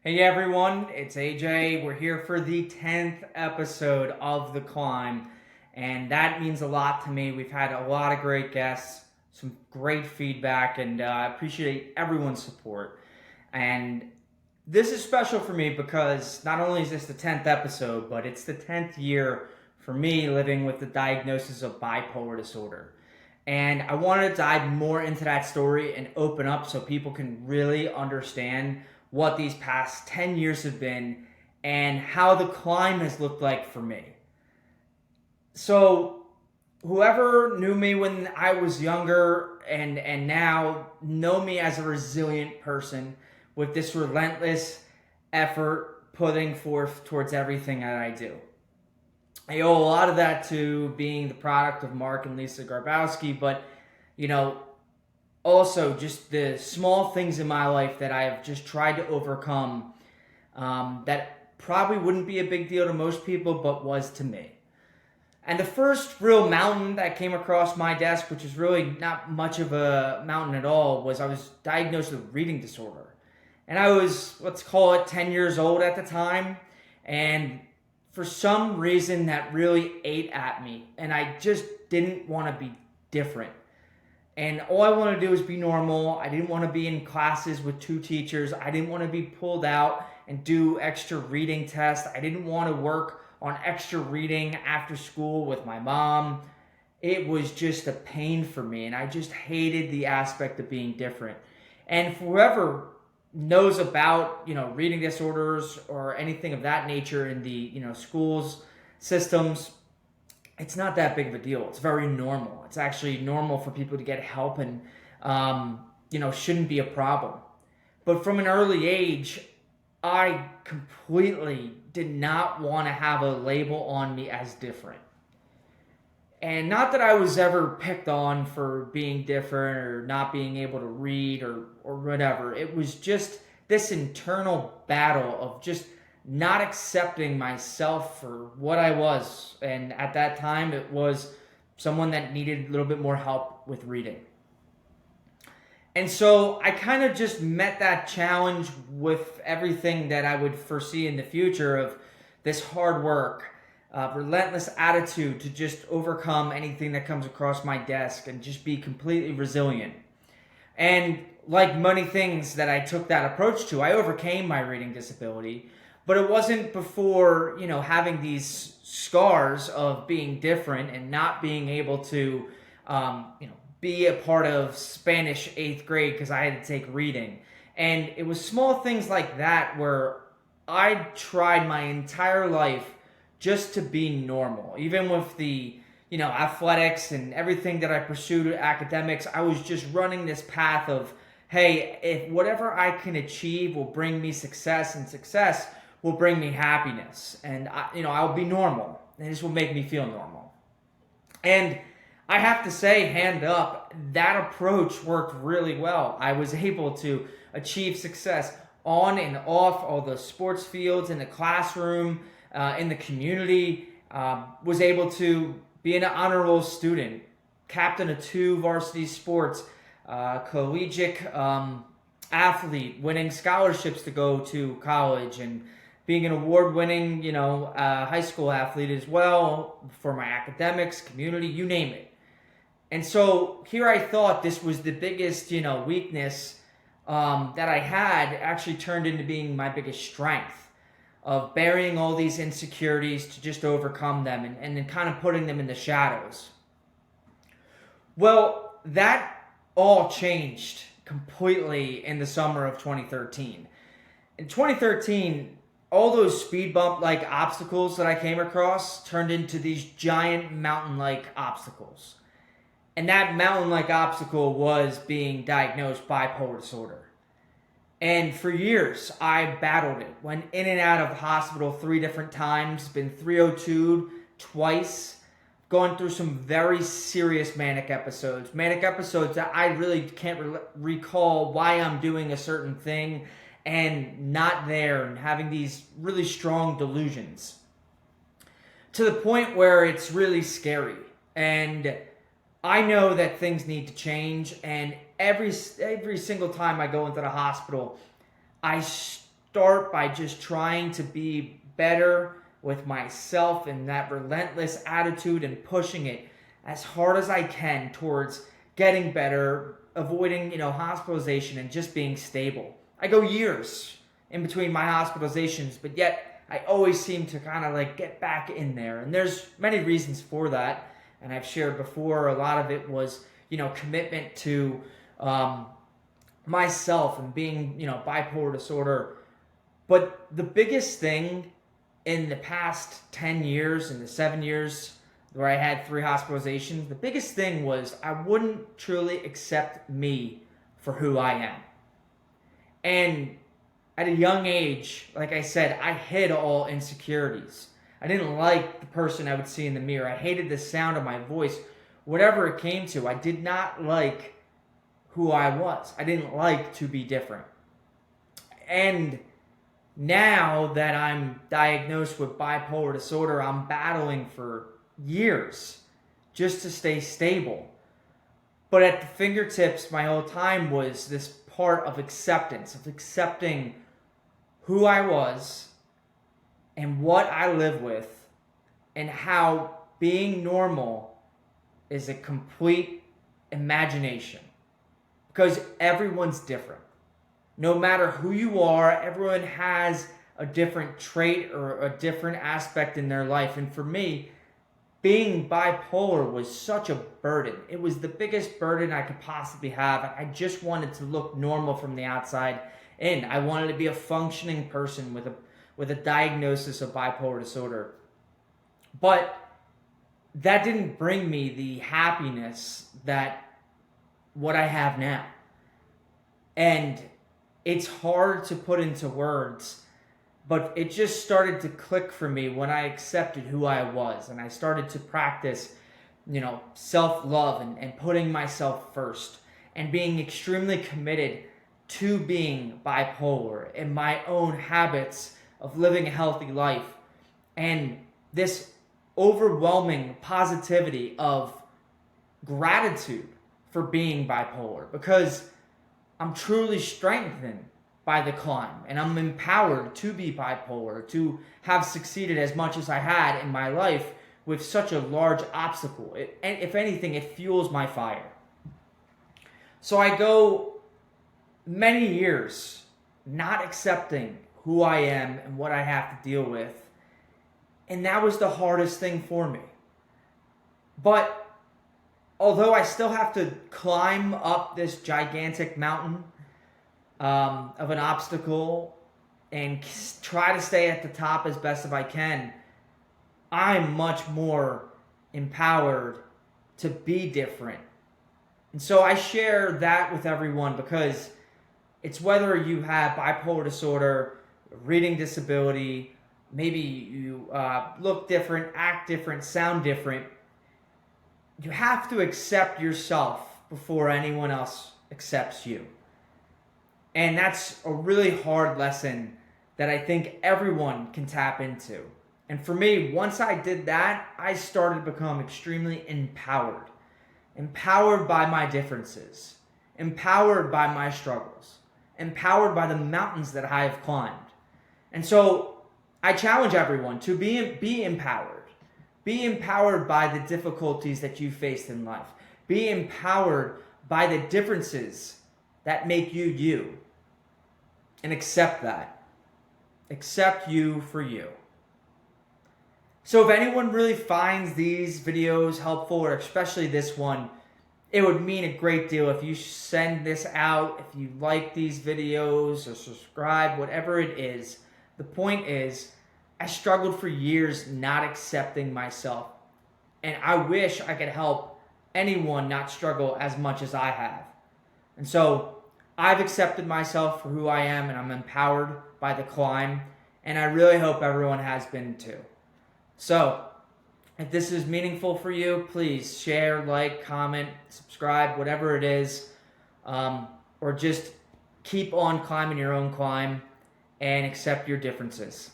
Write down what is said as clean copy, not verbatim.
Hey everyone, it's AJ. We're here for the 10th episode of The Climb, and that means a lot to me. We've had a lot of great guests, some great feedback, and I appreciate everyone's support. And this is special for me because not only is this the 10th episode, but it's the 10th year for me living with the diagnosis of bipolar disorder. And I wanted to dive more into that story and open up so people can really understand what these past 10 years have been and how the climb has looked like for me. So, whoever knew me when I was younger and now know me as a resilient person with this relentless effort putting forth towards everything that I do. I owe a lot of that to being the product of Mark and Lisa Garbowski, but you know, also just the small things in my life that I have just tried to overcome that probably wouldn't be a big deal to most people, but was to me. And the first real mountain that came across my desk, which is really not much of a mountain at all, was I was diagnosed with reading disorder. And I was, let's call it 10 years old at the time. And for some reason, that really ate at me. And I just didn't want to be different. And all I wanted to do was be normal. I didn't want to be in classes with two teachers. I didn't want to be pulled out and do extra reading tests. I didn't want to work on extra reading after school with my mom. It was just a pain for me, and I just hated the aspect of being different. And for whoever knows about, reading disorders or anything of that nature in the, schools, systems, it's not that big of a deal. It's very normal. It's actually normal for people to get help and, shouldn't be a problem. But from an early age, I completely did not want to have a label on me as different. And not that I was ever picked on for being different or not being able to read or whatever. It was just this internal battle of just not accepting myself for what I was. And at that time, it was someone that needed a little bit more help with reading. And so I kind of just met that challenge with everything that I would foresee in the future of this hard work, relentless attitude to just overcome anything that comes across my desk and just be completely resilient. And like many things that I took that approach to, I overcame my reading disability, but it wasn't before, having these scars of being different and not being able to, be a part of Spanish 8th grade because I had to take reading. And it was small things like that where I tried my entire life just to be normal. Even with the, athletics and everything that I pursued, academics, I was just running this path of, hey, if whatever I can achieve will bring me success and success will bring me happiness. And, I'll be normal. And this will make me feel normal. And I have to say, hand up, that approach worked really well. I was able to achieve success on and off all the sports fields, in the classroom, in the community. Was able to be an honor roll student, captain of 2 varsity sports, collegiate athlete, winning scholarships to go to college, and being an award-winning, high school athlete as well for my academics, community, you name it. And so here I thought this was the biggest, weakness that I had actually turned into being my biggest strength of burying all these insecurities to just overcome them and then kind of putting them in the shadows. Well, that all changed completely in the summer of 2013. In 2013, all those speed bump-like obstacles that I came across turned into these giant mountain-like obstacles. And that mountain-like obstacle was being diagnosed bipolar disorder. And for years, I battled it. Went in and out of the hospital 3 different times. Been 302'd twice. Going through some very serious manic episodes. Manic episodes that I really can't recall why I'm doing a certain thing and not there. And having these really strong delusions. To the point where it's really scary. And I know that things need to change, and every single time I go into the hospital, I start by just trying to be better with myself and that relentless attitude and pushing it as hard as I can towards getting better, avoiding, hospitalization and just being stable. I go years in between my hospitalizations, but yet I always seem to kind of like get back in there. And there's many reasons for that. And I've shared before, a lot of it was, commitment to myself and being, bipolar disorder. But the biggest thing in the past 10 years, in the 7 years where I had 3 hospitalizations, the biggest thing was I wouldn't truly accept me for who I am. And at a young age, like I said, I hid all insecurities. I didn't like the person I would see in the mirror. I hated the sound of my voice. Whatever it came to, I did not like who I was. I didn't like to be different. And now that I'm diagnosed with bipolar disorder, I'm battling for years just to stay stable. But at the fingertips, my whole time was this part of acceptance, of accepting who I was and what I live with, and how being normal is a complete imagination. Because everyone's different. No matter who you are, everyone has a different trait or a different aspect in their life. And for me, being bipolar was such a burden. It was the biggest burden I could possibly have. I just wanted to look normal from the outside in. I wanted to be a functioning person with a diagnosis of bipolar disorder. But that didn't bring me the happiness that what I have now. And it's hard to put into words, but it just started to click for me when I accepted who I was and I started to practice, self-love and putting myself first and being extremely committed to being bipolar and my own habits of living a healthy life and this overwhelming positivity of gratitude for being bipolar, because I'm truly strengthened by the climb and I'm empowered to be bipolar, to have succeeded as much as I had in my life with such a large obstacle. And if anything, it fuels my fire. So I go many years not accepting who I am and what I have to deal with. And that was the hardest thing for me. But although I still have to climb up this gigantic mountain of an obstacle and try to stay at the top as best as I can, I'm much more empowered to be different. And so I share that with everyone because it's whether you have bipolar disorder, reading disability, maybe you look different, act different, sound different, you have to accept yourself before anyone else accepts you. And that's a really hard lesson that I think everyone can tap into. And for me, once I did that, I started to become extremely empowered. Empowered by my differences. Empowered by my struggles. Empowered by the mountains that I have climbed. And so I challenge everyone to be empowered. Be empowered by the difficulties that you faced in life. Be empowered by the differences that make you you. And accept that. Accept you for you. So if anyone really finds these videos helpful, or especially this one, it would mean a great deal if you send this out, if you like these videos or subscribe, whatever it is. The point is, I struggled for years not accepting myself. And I wish I could help anyone not struggle as much as I have. And so I've accepted myself for who I am, and I'm empowered by the climb. And I really hope everyone has been too. So if this is meaningful for you, please share, like, comment, subscribe, whatever it is. Or just keep on climbing your own climb and accept your differences.